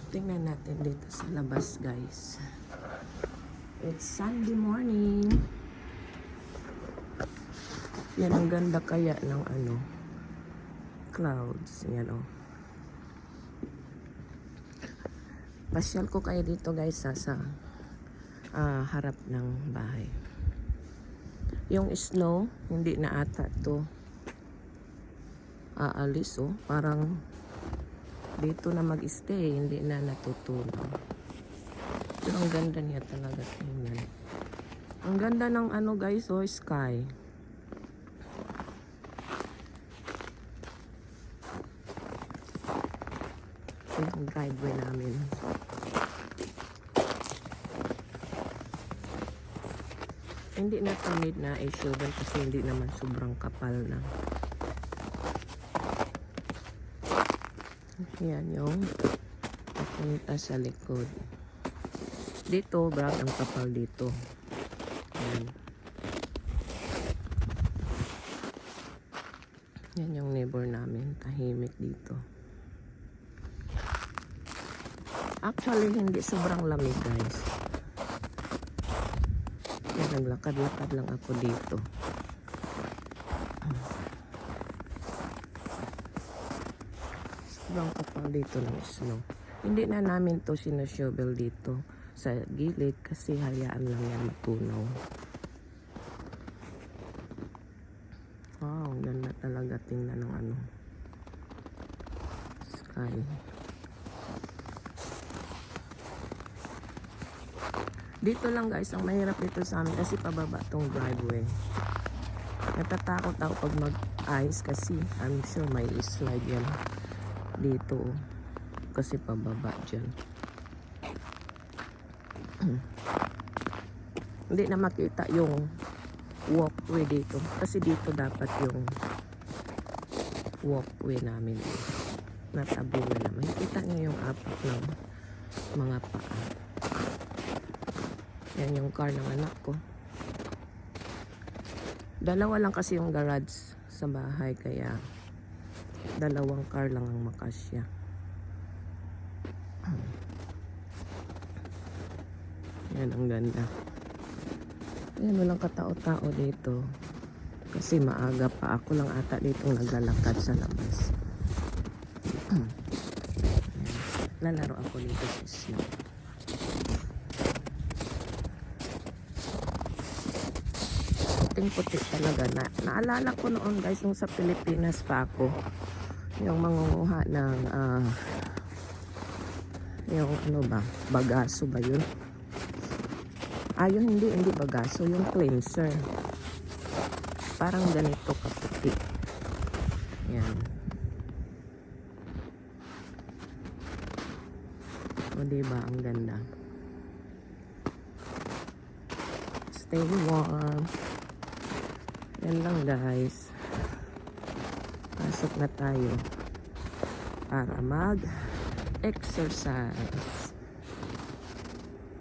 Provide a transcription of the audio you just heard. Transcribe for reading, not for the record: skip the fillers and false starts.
Tingnan natin dito sa labas, guys. It's Sunday morning. Yan, ang ganda kaya ng clouds. Yan, oh. Pasyal ko kayo dito, guys, sa harap ng bahay. Yung snow, hindi na ata to aalis, oh. Parang dito na mag-stay, hindi na natutunaw. Pero ang ganda niya talaga, tingnan. Ang ganda ng guys, oh, sky. Ito yung driveway namin. Hindi na ito need na i-shovel kasi hindi naman sobrang kapal na. Yan yung papunta sa likod. Dito, brad, ang kapal dito. Yan. Yan yung neighbor namin. Tahimik dito. Actually, hindi sobrang lamig, guys. Yan, naglakad-lakad lang ako dito. Sobrang kapal dito ng snow. Hindi na namin to sinashovel dito sa gilid kasi hayaan lang yan matunaw. Wow, ang ganda talaga tingnan ng sky. Dito lang, guys, ang mahirap dito sa amin kasi pababa tong driveway. Natatakot ako pag mag-ice kasi I'm sure may slide yan dito, kasi pababa dyan. Hindi na makita yung walkway dito kasi dito dapat yung walkway namin. Natabi na naman. Kita nyo yung apat ng mga paa. Yan yung car ng anak ko. Dalawa lang kasi yung garage sa bahay, kaya dalawang car lang ang makasya. Yan, ang ganda. Yan, walang katao-tao dito kasi maaga pa. Ako lang ata dito naglalakad sa labas. Lalaro ako dito sa snow. Puting-puti talaga. Naalala ko noon, guys, nung sa Pilipinas pa ako, yung mangunguha ng yung bagaso ba yun? Yun hindi bagaso, yung cleanser. Parang ganito kaputi. Yan. O, diba? Ang ganda. Stay warm. Yan lang, guys. Pasok na tayo para mag-exercise.